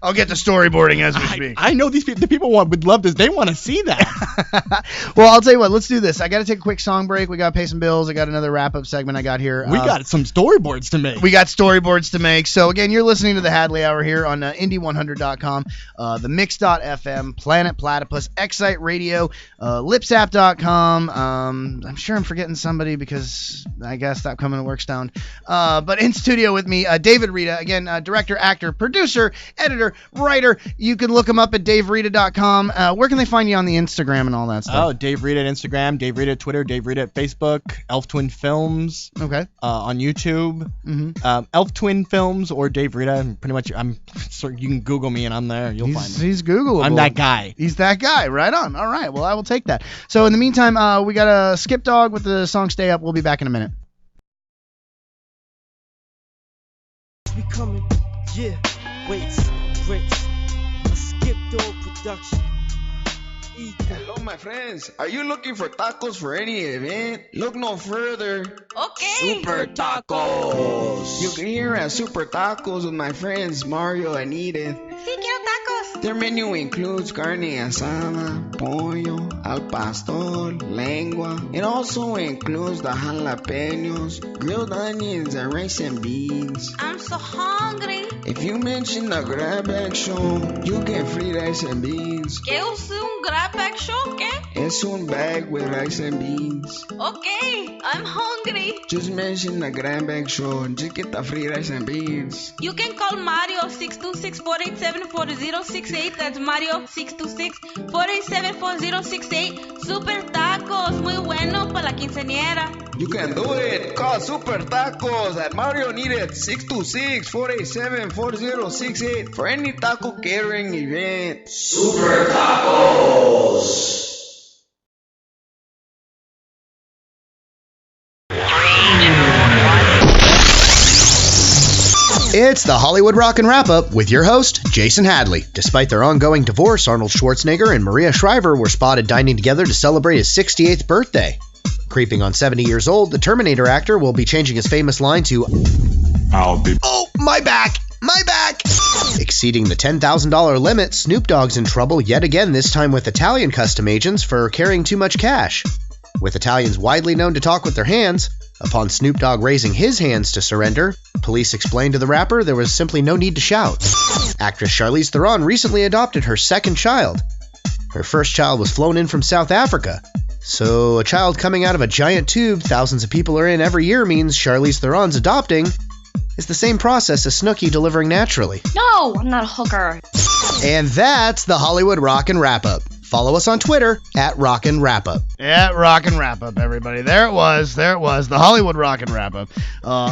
A: I'll get to storyboarding as we speak.
B: I know the people would love this. They want to see that.
A: Well, I'll tell you what. Let's do this. I got to take a quick song break. We got to pay some bills. I got another wrap-up segment I got here.
B: We got some storyboards to make.
A: We got storyboards to make. So again, you're listening to the Hadley Hour here on Indie100.com, the Mix.fm, Planet Platypus, Excite Radio, Lipsap.com. I'm sure I'm forgetting somebody because I guess Stop Coming to Work stoned. But in studio with me, David Reda, again, director, actor, producer, editor, writer. You can look him up at DaveReda.com. Where can they find you on the Instagram and all that stuff?
B: Oh, Dave Reda at Instagram, Dave Reda at Twitter, Dave Reda at Facebook, Elf Twin Films.
A: Okay.
B: On YouTube, Elf Twin Films or Dave Reda. Pretty much, you can Google me and I'm there. You'll find me.
A: He's Googleable.
B: I'm that guy.
A: He's that guy. Right on. All right. Well, I will take that. So in the meantime, we got a Skip Dog with the song "Stay Up." We'll be back in a minute.
C: We coming, yeah. Waits, a Skip Dog production.
D: Hello, my friends. Are you looking for tacos for any event? Look no further.
E: Okay.
D: Super Tacos. You can hear at Super Tacos with my friends Mario and Edith.
E: Sí, quiero tacos.
D: Their menu includes carne asada, pollo, al pastor, lengua. It also includes the jalapenos, grilled onions, and rice and beans.
E: I'm so hungry.
D: If you mention the Grab Bag Show, you get free rice and beans.
E: ¿Qué es un grab bag show? ¿Qué?
D: Es un bag with rice and beans.
E: Okay, I'm hungry.
D: Just mention the Grand Bag Show and just get the free rice and beans.
E: You can call Mario 626-487-4068. That's Mario 626-487-4068. Super tacos, muy bueno para la quinceañera.
D: You can do it. Call Super Tacos at Mario Needed 626-487-4068 for any taco catering event. Super Tacos.
A: It's the Hollywood Rockin' Wrap-Up with your host, Jason Hadley. Despite their ongoing divorce, Arnold Schwarzenegger and Maria Shriver were spotted dining together to celebrate his 68th birthday. Creeping on 70 years old, the Terminator actor will be changing his famous line to, "I'll be... Oh, my back! My back!" Exceeding the $10,000 limit, Snoop Dogg's in trouble yet again, this time with Italian custom agents for carrying too much cash. With Italians widely known to talk with their hands, upon Snoop Dogg raising his hands to surrender, police explained to the rapper there was simply no need to shout. Actress Charlize Theron recently adopted her second child. Her first child was flown in from South Africa. So a child coming out of a giant tube thousands of people are in every year means Charlize Theron's adopting is the same process as Snooki delivering naturally.
F: No, I'm not a hooker.
A: And that's the Hollywood Rockin' Wrap-Up. Follow us on Twitter at Rockin' Wrap-Up. At Rockin' Wrap-Up, everybody. There it was. The Hollywood Rockin' Wrap-Up.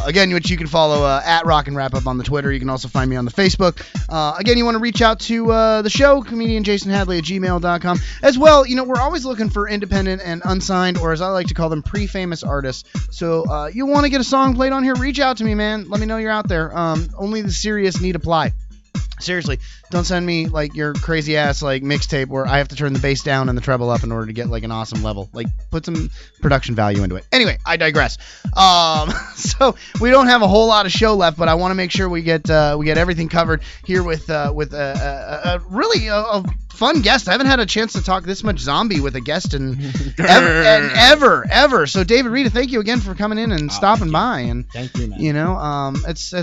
A: Again, which you can follow at Rockin' Wrap-Up on the Twitter. You can also find me on the Facebook. Again, you want to reach out to the show, comedianjasonhadley@gmail.com. As well, we're always looking for independent and unsigned, or as I like to call them, pre-famous artists. So you want to get a song played on here, reach out to me, man. Let me know you're out there. Only the serious need apply. Seriously, don't send me like your crazy ass like mixtape where I have to turn the bass down and the treble up in order to get like an awesome level. Like, put some production value into it. Anyway, I digress. So we don't have a whole lot of show left, but I want to make sure we get everything covered here with a really fun guest. I haven't had a chance to talk this much zombie with a guest in ever. So David Reda, thank you again for coming in and stopping by. And
B: thank you, man.
A: It's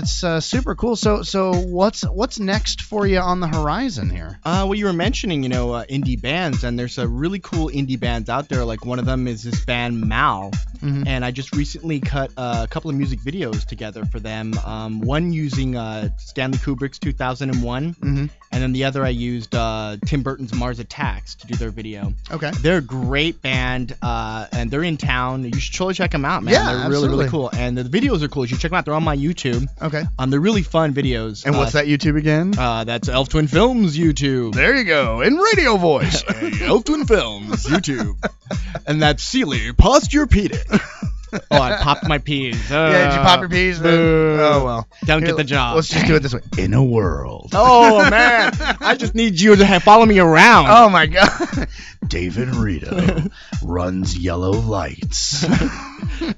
A: super cool. So what's next for you on the horizon here?
B: Well, you were mentioning, indie bands, and there's a really cool indie bands out there. Like, one of them is this band Mal, and I just recently cut a couple of music videos together for them. One using Stanley Kubrick's 2001, and then the other I used Tim Burton's Mars Attacks to do their video. Okay. They're a great band, and they're in town. You should totally check them out, man. Yeah, they're really cool, and the videos are cool. You should check them out. They're on my YouTube. Okay. They're really fun videos.
A: And what's that YouTube again?
B: That's Elf Twin Films YouTube.
A: There you go, in radio voice.
B: Elf Twin Films YouTube. And that's Sealy Posturepedic. Oh, I popped my peas.
A: Yeah, did you pop your peas? Oh, well.
B: Don't get the job.
A: Let's just do it this way. In a world.
B: Oh, man. I just need you to follow me around.
A: Oh, my God. David Reda runs yellow lights.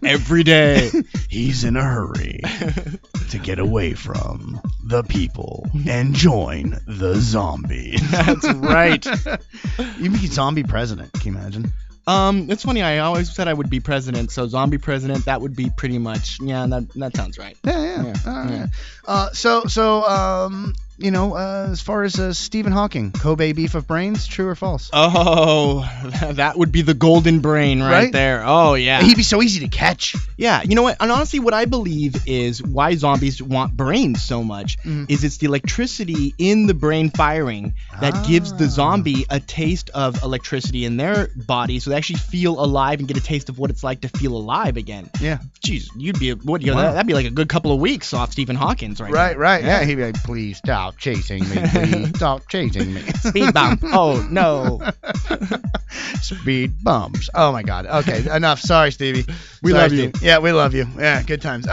B: Every day.
A: He's in a hurry to get away from the people and join the zombies.
B: That's right.
A: You be zombie president. Can you imagine?
B: It's funny. I always said I would be president, so zombie president. That would be pretty much. Yeah, that sounds right.
A: Yeah. As far as Stephen Hawking, Kobe beef of brains, true or false?
B: Oh, that would be the golden brain right there. Oh, yeah.
A: He'd be so easy to catch.
B: Yeah, you know what? And honestly, what I believe is why zombies want brains so much is it's the electricity in the brain firing that gives the zombie a taste of electricity in their body, so they actually feel alive and get a taste of what it's like to feel alive again.
A: Yeah.
B: Jeez, that'd be like a good couple of weeks off Stephen Hawking's right.
A: Right. Yeah, he'd be like, please stop chasing me. Please stop chasing me.
B: Speed bump. Oh, no.
A: Speed bumps. Oh, my God. Okay, enough. Sorry, Stevie.
B: We love you.
A: Yeah, we love you. Yeah, good times.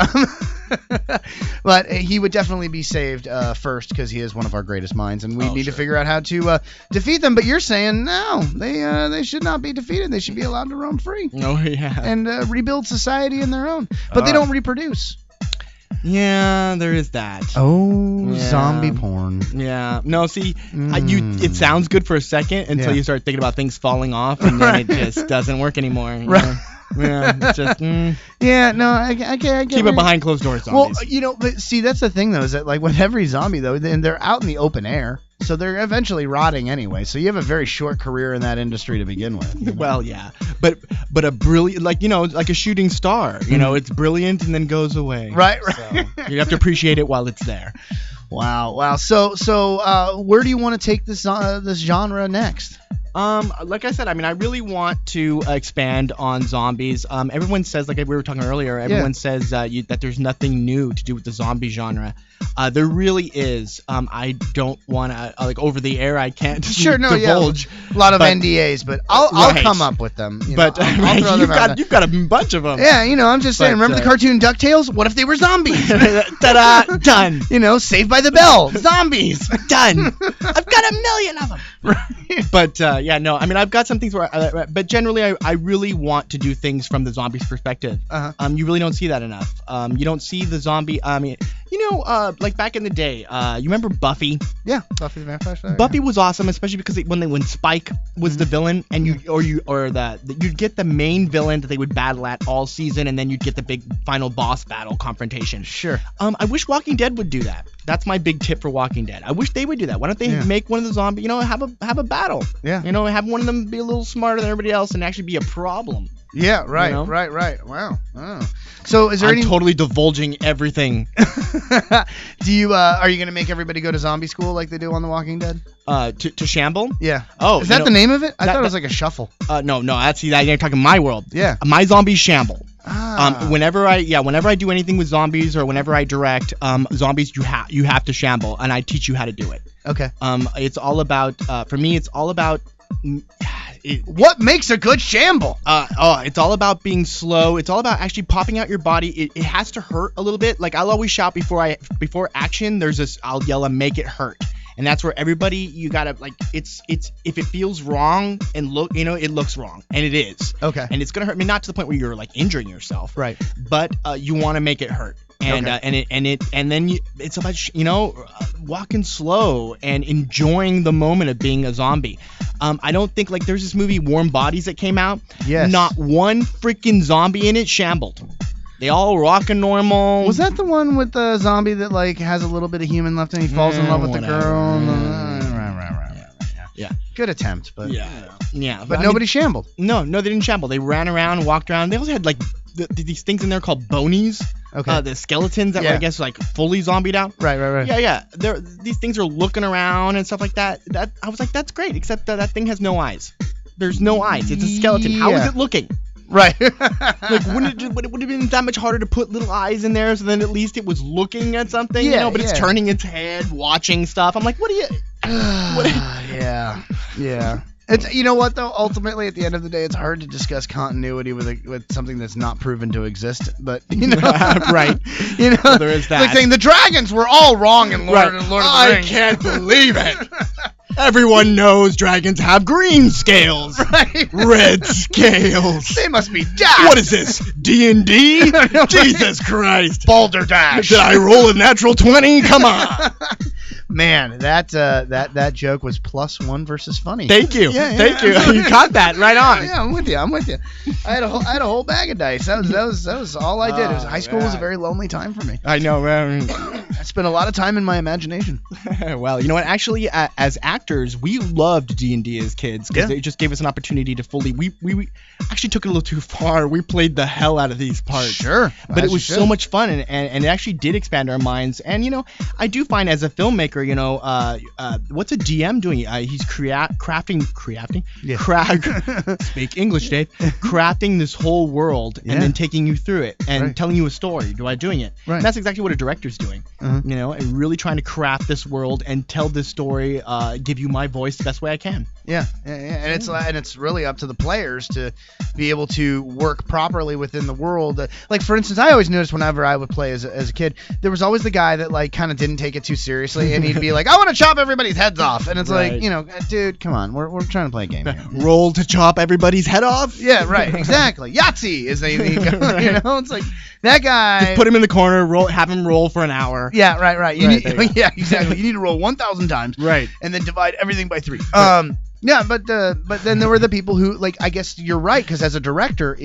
A: But he would definitely be saved first because he is one of our greatest minds, and we need to figure out how to defeat them. But you're saying, no, they should not be defeated. They should be allowed to roam free.
B: Oh, yeah.
A: And rebuild society in their own. But they don't reproduce.
B: Yeah, there is that.
A: Oh, zombie porn.
B: Yeah. No, see, it sounds good for a second until you start thinking about things falling off, and then it just doesn't work anymore.
A: Right.
B: Yeah, it's just.
A: Yeah, no, I get
B: keep it behind closed doors, zombies.
A: Well, but see, that's the thing, though, is that, like, with every zombie, though, then they're out in the open air. So they're eventually rotting anyway. So you have a very short career in that industry to begin with. You know?
B: Well, yeah, but a brilliant, like a shooting star. You know, it's brilliant and then goes away.
A: Right.
B: So you have to appreciate it while it's there.
A: Wow. So where do you want to take this genre next?
B: Like I said, I mean, I really want to expand on zombies. Everyone says, like we were talking earlier, everyone says that there's nothing new to do with the zombie genre. There really is. I don't want to, over the air, I can't divulge.
A: A lot of NDAs, but I'll come up with them.
B: But you've got a bunch of them.
A: Yeah, I'm just saying, remember the cartoon DuckTales? What if they were zombies?
B: Ta-da! Done.
A: Saved by the Bell. Zombies.
B: Done. I've got 1 million of them.
A: Right.
B: But, yeah, no, I mean, I've got some things where, but generally, I really want to do things from the zombies' perspective. You really don't see that enough. You don't see the zombie. I mean, like back in the day, you remember Buffy?
A: Yeah, Buffy the Vampire Slayer.
B: Buffy was awesome, especially because when Spike was the villain, and you'd get the main villain that they would battle at all season, and then you'd get the big final boss battle confrontation.
A: Sure.
B: I wish Walking Dead would do that. That's my big tip for Walking Dead. I wish they would do that. Why don't they make one of the zombies? Have a battle.
A: Yeah.
B: Have one of them be a little smarter than everybody else and actually be a problem.
A: Yeah, right, right. Wow. Oh. So is there
B: I'm totally divulging everything.
A: Do you are you gonna make everybody go to zombie school like they do on The Walking Dead?
B: To shamble?
A: Yeah.
B: Oh,
A: is that the name of it? I thought it was like a shuffle.
B: No, that's you're talking My World.
A: Yeah.
B: My Zombies Shamble.
A: Ah.
B: Whenever I do anything with zombies or whenever I direct zombies, you have to shamble, and I teach you how to do it.
A: Okay.
B: It's all about for me. It's all about.
A: What makes a good shamble?
B: It's all about being slow. It's all about actually popping out your body. It has to hurt a little bit. Like I'll always shout before action. There's this. I'll yell and make it hurt. And that's where everybody, you gotta it's if it feels wrong and it looks wrong, and it is.
A: Okay.
B: And it's gonna hurt me, not to the point where you're injuring yourself.
A: Right.
B: But you want to make it hurt. And then it's about walking slow and enjoying the moment of being a zombie. I don't think there's this movie Warm Bodies that came out.
A: Yes.
B: Not one freaking zombie in it shambled. They all rockin' normal.
A: Was that the one with the zombie that has a little bit of human left and he falls in love with the girl? Right.
B: Yeah.
A: Good attempt, but
B: yeah.
A: But nobody shambled.
B: No, they didn't shamble. They ran around, walked around. They also had these things in there called bonies.
A: Okay.
B: The skeletons that were, I guess, fully zombied out.
A: Right.
B: Yeah. These things are looking around and stuff like that. I was like, that's great, except that thing has no eyes. There's no eyes. It's a skeleton. How is it looking?
A: Right.
B: Would it have been that much harder to put little eyes in there so then at least it was looking at something? But it's turning its head, watching stuff. I'm like, what are you...
A: Yeah. It's, you know what though? Ultimately, at the end of the day, it's hard to discuss continuity with something that's not proven to exist. But you know,
B: right?
A: You know,
B: Well, there is that.
A: It's like saying the dragons were all wrong in Lord of the Rings.
B: I can't believe it. Everyone knows dragons have green scales,
A: Right.
B: red scales.
A: They must be daft.
B: What is this? D&D? Jesus Christ!
A: Balderdash.
B: Did I roll a natural 20? Come on.
A: Man, that joke was +1 versus funny.
B: Thank you.
A: Yeah,
B: Thank you. You caught that right on.
A: Yeah, I'm with you. I had a whole bag of dice. That was all I did. High school was a very lonely time for me.
B: I know, man.
A: I spent a lot of time in my imagination.
B: Well, you know what? Actually, as actors, we loved D&D as kids because
A: Yeah.
B: it just gave us an opportunity to fully. We actually took it a little too far. We played the hell out of these parts.
A: Sure,
B: But it was so much fun, and it actually did expand our minds. And, you know, I do find as a filmmaker, you know, what's a DM doing? He's crafting.
A: Yeah.
B: Speak English, Dave. Crafting this whole world
A: Yeah.
B: and then taking you through it and
A: Right.
B: telling you a story. Doing it.
A: Right.
B: And that's exactly what a director's doing. You know, and really trying to craft this world and tell this story, give you my voice the best way I can.
A: Yeah. And it's really up to the players to be able to work properly within the world. Like, for instance, I always noticed whenever I would play as a kid, there was always the guy that like kind of didn't take it too seriously, and he'd be like, "I want to chop everybody's heads off," and it's
B: Right.
A: like, you know, dude, come on, we're trying to play a game here.
B: Roll to chop everybody's head off.
A: Yeah, right, exactly. Yahtzee is the you know, it's like that guy.
B: Just put him in the corner, have him roll for an hour.
A: Yeah, right. You
B: Right, there you
A: need,
B: go.
A: yeah, exactly. You need to roll 1,000 times,
B: Right.
A: and then divide everything by 3. Yeah, but then there were the people who, like, I guess you're right, because as a director,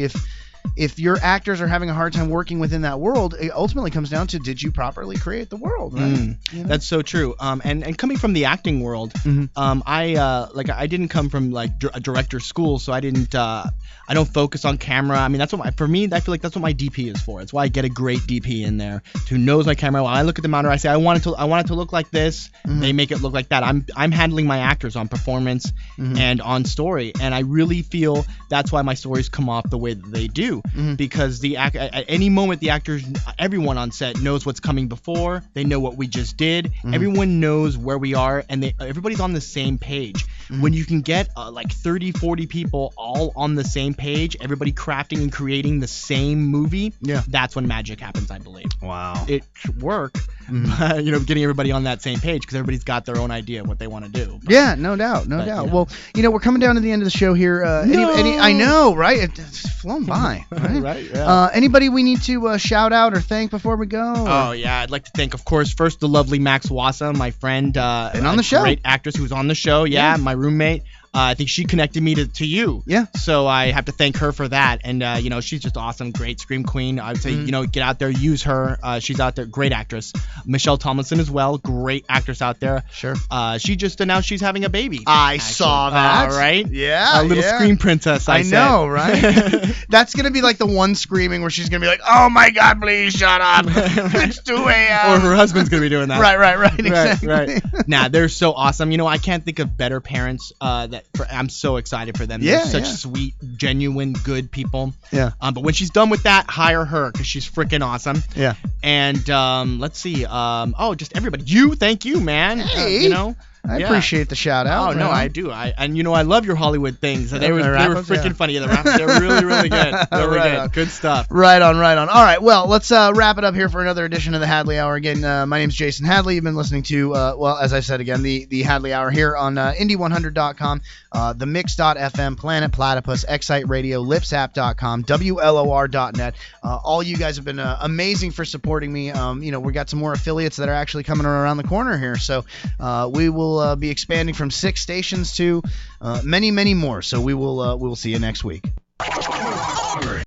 A: if your actors are having a hard time working within that world, it ultimately comes down to, did you properly create the world, right? You know?
B: That's so true. And coming from the acting world, I didn't come from like a director school, so I don't focus on camera. I mean, that's what for me, I feel like that's what my DP is for. It's why I get a great DP in there who knows my camera. When I look at the monitor, I say I want it to look like this. They make it look like that. I'm handling my actors on performance and on story, and I really feel that's why my stories come off the way that they do. Because at any moment, the actors, everyone on set knows what's coming before. They know what we just did. Everyone knows where we are, and everybody's on the same page. When you can get like 30, 40 people all on the same page, everybody crafting and creating the same movie, that's when magic happens, I believe.
A: Wow.
B: It should work, but, you know, getting everybody on that same page because everybody's got their own idea of what they want to do.
A: Yeah, no doubt.
B: You know.
A: Well, you know, we're coming down to the end of the show here. I know, right? It's flown by. Right?
B: Right, yeah.
A: Anybody we need to shout out or thank before we go?
B: Oh, yeah. I'd like to thank, of course, first the lovely Max Wassa, my friend.
A: Been on the show.
B: Great actress who was on the show. Yeah, my roommate. I think she connected me to you.
A: Yeah.
B: So I have to thank her for that. And, you know, she's just awesome. Great scream queen. I would say, you know, get out there, use her. She's out there. Great actress. Michelle Tomlinson as well. Great actress out there.
A: Sure.
B: She just announced she's having a baby.
A: I saw that.
B: All right.
A: Yeah.
B: A little scream princess, I said.
A: know, right? That's going to be like the one screaming where she's going to be like, "Oh my God, please shut up. It's 2 a.m.
B: Or her husband's going to be doing that.
A: Right. Exactly.
B: Right. Nah, they're so awesome. You know, I can't think of better parents. I'm so excited for them. They're such sweet, genuine, good people.
A: Yeah.
B: But when she's done with that, hire her because she's freaking awesome.
A: Yeah.
B: And let's see. Just everybody. Thank you, man.
A: Hey.
B: You know.
A: I appreciate the shout out.
B: Oh no, I do. And you know, I love your Hollywood things. They were
A: wrap-ups,
B: freaking funny. They're really, really good. Really
A: Right
B: good.
A: on.
B: Good stuff.
A: Right on. All right, well, let's wrap it up here for another edition of the Hadley Hour. Again, my name's Jason Hadley. You've been listening to, as I said again, the Hadley Hour here on Indie100.com, the Mix.fm, Planet Platypus, Excite Radio, Lipsap.com, WLOR.net. All you guys have been amazing for supporting me. You know, we got some more affiliates that are actually coming around the corner here, so we will be expanding from 6 stations to many, many more. So we will see you next week.